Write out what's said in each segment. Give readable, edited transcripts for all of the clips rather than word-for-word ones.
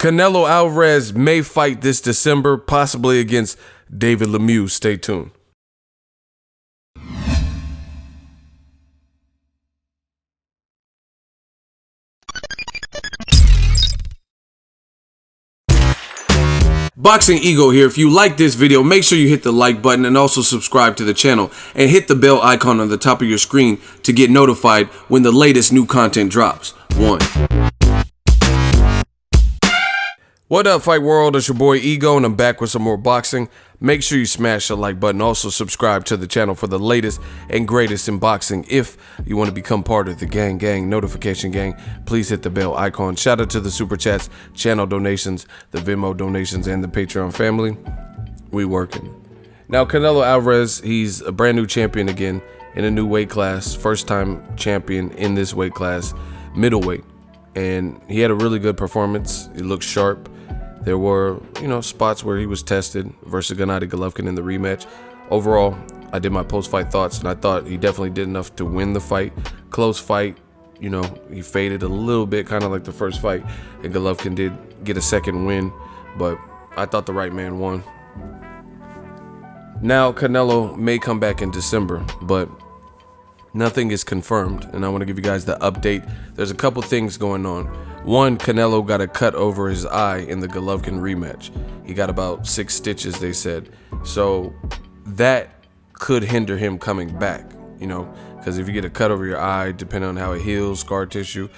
Canelo Alvarez may fight this December, possibly against David Lemieux. Stay tuned. Boxingego here. If you like this video, make sure you hit the like button and also subscribe to the channel and hit the bell icon on the top of your screen to get notified when the latest new content drops. What up, fight world? It's your boy Ego, and I'm back with some more boxing. Make sure you smash the like button. Also subscribe to the channel for the latest and greatest in boxing. If you want to become part of the gang notification gang, please hit the bell icon. Shout out to the super chats, channel donations, the Venmo donations, and the Patreon family. We working. Now, Canelo Alvarez, he's a brand new champion again in a new weight class. First time champion in this weight class, middleweight. And he had a really good performance. He looked sharp. There were, spots where he was tested versus Gennady Golovkin in the rematch. Overall, I did my post-fight thoughts, and I thought he definitely did enough to win the fight. Close fight, he faded a little bit, kind of like the first fight, and Golovkin did get a second win, but I thought the right man won. Now, Canelo may come back in December, but nothing is confirmed, and I want to give you guys the update. There's a couple things going on. One, Canelo got a cut over his eye in the Golovkin rematch. He got about 6 stitches, they said. So that could hinder him coming back, because if you get a cut over your eye, depending on how it heals, scar tissue,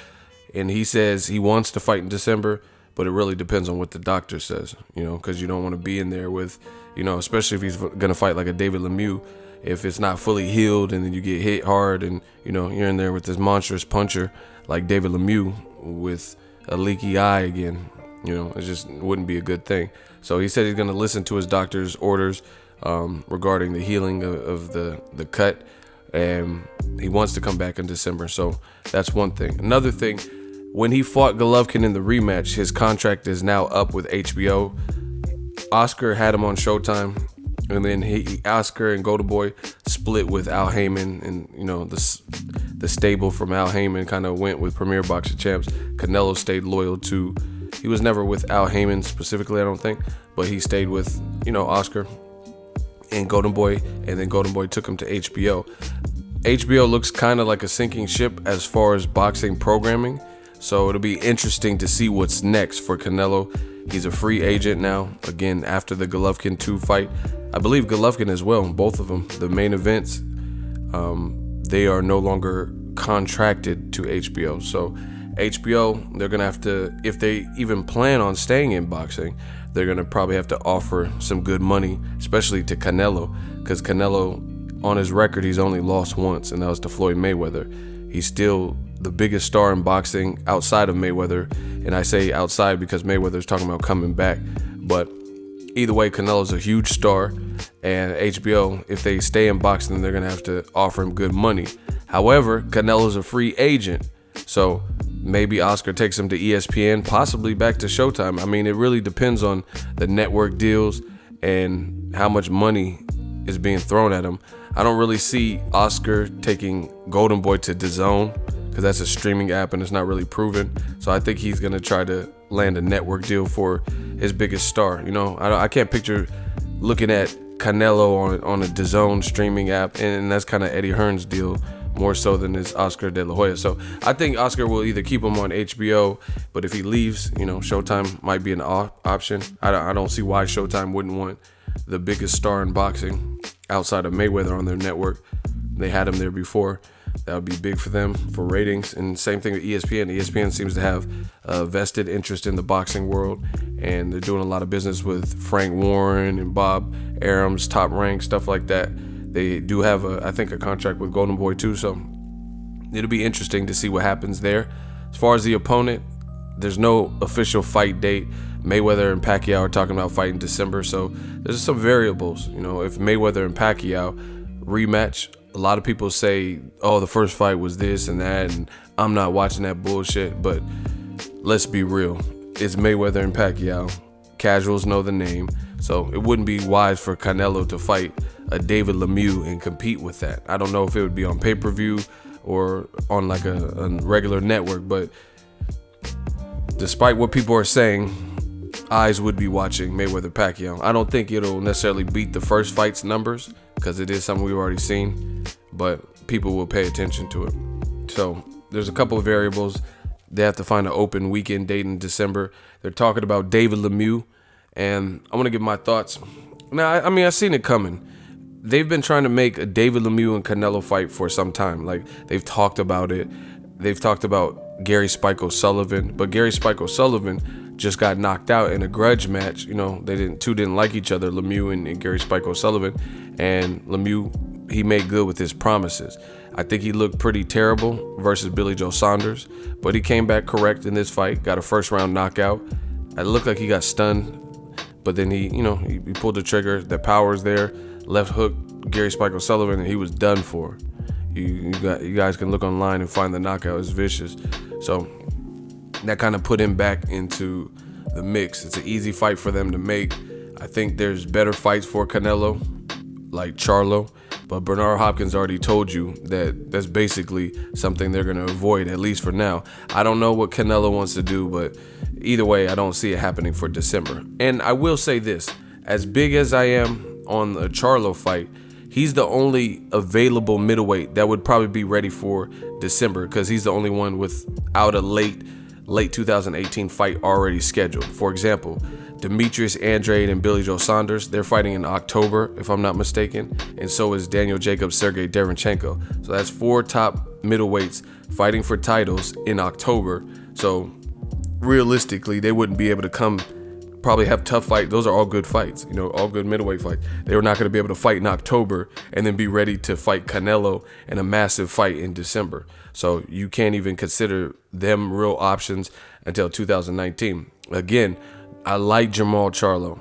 and he says he wants to fight in December, but it really depends on what the doctor says, because you don't want to be in there with, especially if he's going to fight like a David Lemieux. If it's not fully healed and then you get hit hard and, you're in there with this monstrous puncher like David Lemieux with a leaky eye again, it just wouldn't be a good thing. So he said he's going to listen to his doctor's orders regarding the healing of the cut, and he wants to come back in December. So that's one thing. Another thing, when he fought Golovkin in the rematch, his contract is now up with HBO. Oscar had him on Showtime. And then Oscar and Golden Boy split with Al Heyman, and the stable from Al Heyman kind of went with Premier Boxing Champs. Canelo stayed loyal to. He was never with Al Heyman specifically, I don't think, but he stayed with Oscar and Golden Boy, and then Golden Boy took him to HBO. HBO looks kind of like a sinking ship as far as boxing programming, so it'll be interesting to see what's next for Canelo. He's a free agent now, again, after the Golovkin 2 fight. I believe Golovkin as well, both of them. The main events, they are no longer contracted to HBO. So HBO, they're going to have to, if they even plan on staying in boxing, they're going to probably have to offer some good money, especially to Canelo, because Canelo, on his record, he's only lost once, and that was to Floyd Mayweather. He's still the biggest star in boxing outside of Mayweather, and I say outside because Mayweather's talking about coming back, but either way, Canelo's a huge star, and HBO, if they stay in boxing, they're going to have to offer him good money. However, Canelo's a free agent, so maybe Oscar takes him to ESPN, possibly back to Showtime. I mean, it really depends on the network deals and how much money is being thrown at him. I don't really see Oscar taking Golden Boy to DAZN, because that's a streaming app and it's not really proven. So I think he's going to try to land a network deal for his biggest star. I can't picture looking at Canelo on a DAZN streaming app, and that's kind of Eddie Hearn's deal more so than his Oscar De La Hoya. So I think Oscar will either keep him on HBO, but if he leaves, Showtime might be an option. I don't see why Showtime wouldn't want the biggest star in boxing outside of Mayweather on their network. They had him there before. That would be big for them for ratings. And same thing with ESPN. ESPN seems to have a vested interest in the boxing world, and they're doing a lot of business with Frank Warren and Bob Arum's Top Rank, stuff like that. They do have, I think, a contract with Golden Boy too, so it'll be interesting to see what happens there. As far as the opponent, there's no official fight date. Mayweather and Pacquiao are talking about fighting December, so there's some variables. If Mayweather and Pacquiao rematch, a lot of people say, oh, the first fight was this and that, and I'm not watching that bullshit. But let's be real. It's Mayweather and Pacquiao. Casuals know the name. So it wouldn't be wise for Canelo to fight a David Lemieux and compete with that. I don't know if it would be on pay-per-view or on like a regular network, but despite what people are saying, eyes would be watching Mayweather-Pacquiao. I don't think it'll necessarily beat the first fight's numbers because it is something we've already seen, but people will pay attention to it. So there's a couple of variables. They have to find an open weekend date in December. They're talking about David Lemieux, and I want to give my thoughts. Now, I mean, I've seen it coming. They've been trying to make a David Lemieux and Canelo fight for some time. Like, they've talked about it. They've talked about Gary Spike O'Sullivan, but Gary Spike O'Sullivan just got knocked out in a grudge match. You know, they didn't like each other, Lemieux and Gary Spike O'Sullivan, and Lemieux, he made good with his promises. I think he looked pretty terrible versus Billy Joe Saunders, but he came back correct in this fight, got a first round knockout. It looked like he got stunned, but then he pulled the trigger. The power's there, left hook Gary Spike O'Sullivan, and he was done for. You guys can look online and find the knockout. It's vicious. So that kind of put him back into the mix. It's an easy fight for them to make. I think there's better fights for Canelo, like Charlo, but Bernard Hopkins already told you that that's basically something they're going to avoid, at least for now. I don't know what Canelo wants to do, but either way, I don't see it happening for December. And I will say this, as big as I am on the Charlo fight, he's the only available middleweight that would probably be ready for December, because he's the only one without a late 2018 fight already scheduled. For example, Demetrius Andrade and Billy Joe Saunders, they're fighting in October, if I'm not mistaken, and so is Daniel Jacobs, Sergey Derenchenko. So that's 4 top middleweights fighting for titles in October. So realistically, they wouldn't be able to come, probably have tough fights. Those are all good fights, all good middleweight fights. They were not going to be able to fight in October and then be ready to fight Canelo in a massive fight in December. So you can't even consider them real options until 2019. Again, I like Jermall Charlo.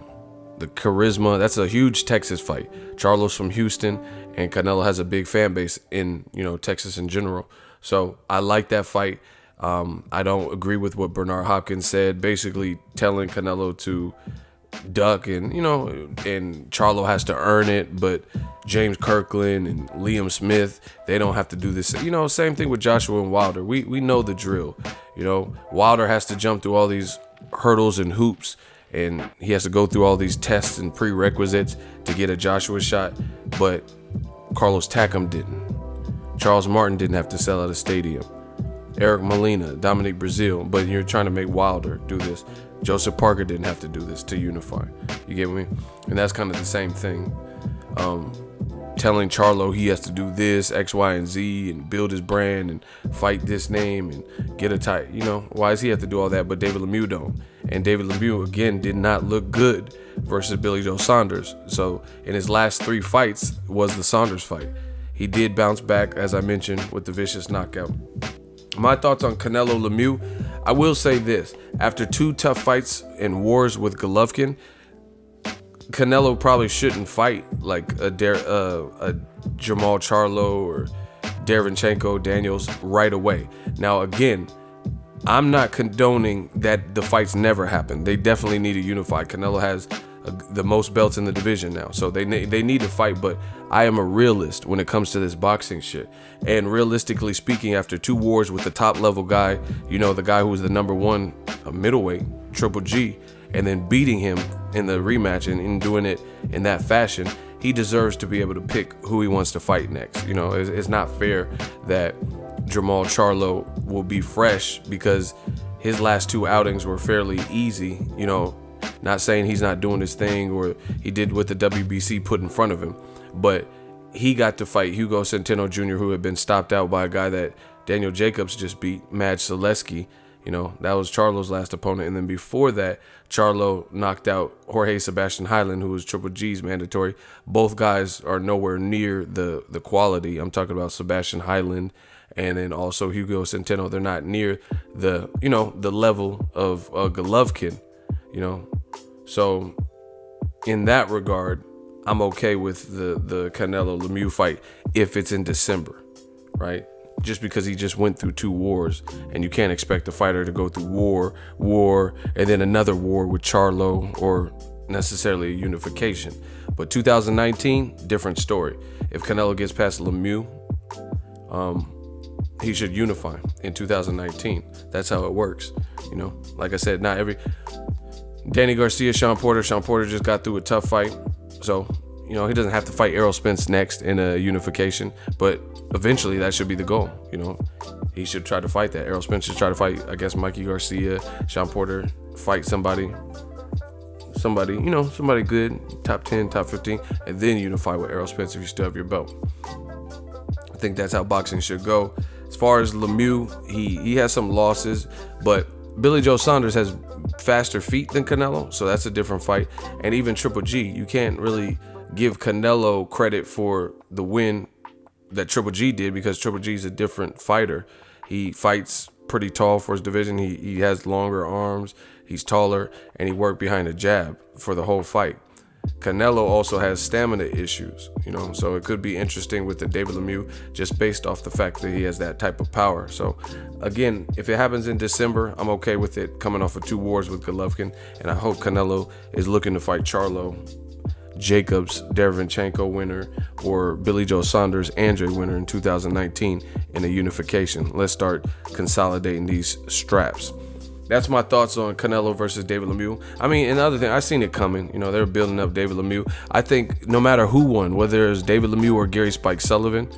The charisma, that's a huge Texas fight. Charlo's from Houston, and Canelo has a big fan base in, Texas in general. So I like that fight. I don't agree with what Bernard Hopkins said, basically telling Canelo to duck and Charlo has to earn it, but James Kirkland and Liam Smith, they don't have to do this. Same thing with Joshua and Wilder. We know the drill. Wilder has to jump through all these hurdles and hoops, and he has to go through all these tests and prerequisites to get a Joshua shot, but Carlos Takam didn't. Charles Martin didn't have to sell out a stadium. Eric Molina, Dominic Brazil, but you're trying to make Wilder do this. Joseph Parker didn't have to do this to unify. You get me? And that's kind of the same thing. Telling Charlo he has to do this, X, Y, and Z, and build his brand and fight this name and get a title. Why does he have to do all that, but David Lemieux don't? And David Lemieux, again, did not look good versus Billy Joe Saunders. So in his last 3 fights was the Saunders fight. He did bounce back, as I mentioned, with the vicious knockout. My thoughts on Canelo Lemieux, I will say this. After 2 tough fights and wars with Golovkin, Canelo probably shouldn't fight like a Jermall Charlo or Derenchenko Daniels right away. Now, again, I'm not condoning that the fights never happen. They definitely need to unify. Canelo has the most belts in the division now, so they need to fight, but I am a realist when it comes to this boxing shit. And realistically speaking, after 2 wars with the top level guy, the guy who was the number 1 middleweight, Triple G, and then beating him in the rematch and in doing it in that fashion, he deserves to be able to pick who he wants to fight next. It's not fair that Jermall Charlo will be fresh because his last 2 outings were fairly easy. Not saying he's not doing his thing or he did what the WBC put in front of him, but he got to fight Hugo Centeno Jr., who had been stopped out by a guy that Daniel Jacobs just beat, Mad Selesky. That was Charlo's last opponent. And then before that, Charlo knocked out Jorge Sebastian Hyland, who was Triple G's mandatory. Both guys are nowhere near the quality. I'm talking about Sebastian Hyland and then also Hugo Centeno. They're not near the level of Golovkin, So in that regard, I'm okay with the Canelo Lemieux fight if it's in December, right? Just because he just went through 2 wars, and you can't expect a fighter to go through war, and then another war with Charlo, or necessarily a unification. But 2019, different story. If Canelo gets past Lemieux, he should unify in 2019. That's how it works. Like I said, not Danny Garcia, Sean Porter. Sean Porter just got through a tough fight, so he doesn't have to fight Errol Spence next in a unification, but eventually that should be the goal. He should try to fight that. Errol Spence should try to fight, I guess, Mikey Garcia. Sean Porter fight somebody good, top 10, top 15, and then unify with Errol Spence if you still have your belt. I think that's how boxing should go. As far as Lemieux, he has some losses, but Billy Joe Saunders has faster feet than Canelo, so that's a different fight. And even Triple G, you can't really give Canelo credit for the win that Triple G did, because Triple G is a different fighter. He fights pretty tall for his division. He has longer arms, he's taller, and he worked behind a jab for the whole fight. Canelo also has stamina issues, so it could be interesting with the David Lemieux just based off the fact that he has that type of power. So again, if it happens in December, I'm okay with it, coming off of 2 wars with Golovkin, and I hope Canelo is looking to fight Charlo, Jacobs, Derevyanchenko winner, or Billy Joe Saunders, Andre winner in 2019 in a unification. Let's start consolidating these straps. That's my thoughts on Canelo versus David Lemieux. I mean, another thing, I seen it coming. They were building up David Lemieux. I think no matter who won, whether it's David Lemieux or Gary Spike O'Sullivan,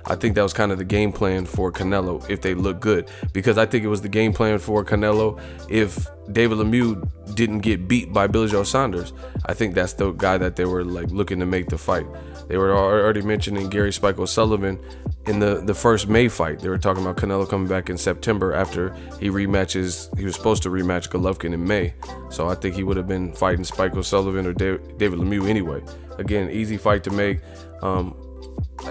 I think that was kind of the game plan for Canelo if they look good. Because I think it was the game plan for Canelo if David Lemieux didn't get beat by Billy Joe Saunders. I think that's the guy that they were looking to make the fight. They were already mentioning Gary Spike O'Sullivan in the first May fight. They were talking about Canelo coming back in September after he was supposed to rematch Golovkin in May. So I think he would have been fighting Spike O'Sullivan or David Lemieux anyway. Again, easy fight to make.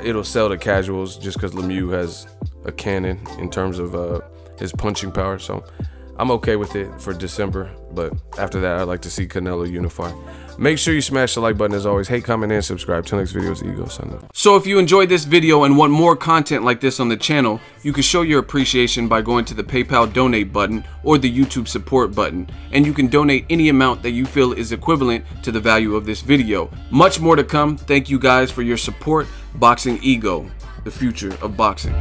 It'll sell to casuals just because Lemieux has a cannon in terms of his punching power. So I'm okay with it for December, but after that, I'd like to see Canelo unify. Make sure you smash the like button as always. Hate, comment, and subscribe. Till next video, it's Ego signing off. So if you enjoyed this video and want more content like this on the channel, you can show your appreciation by going to the PayPal donate button or the YouTube support button, and you can donate any amount that you feel is equivalent to the value of this video. Much more to come. Thank you guys for your support. Boxingego, the future of boxing.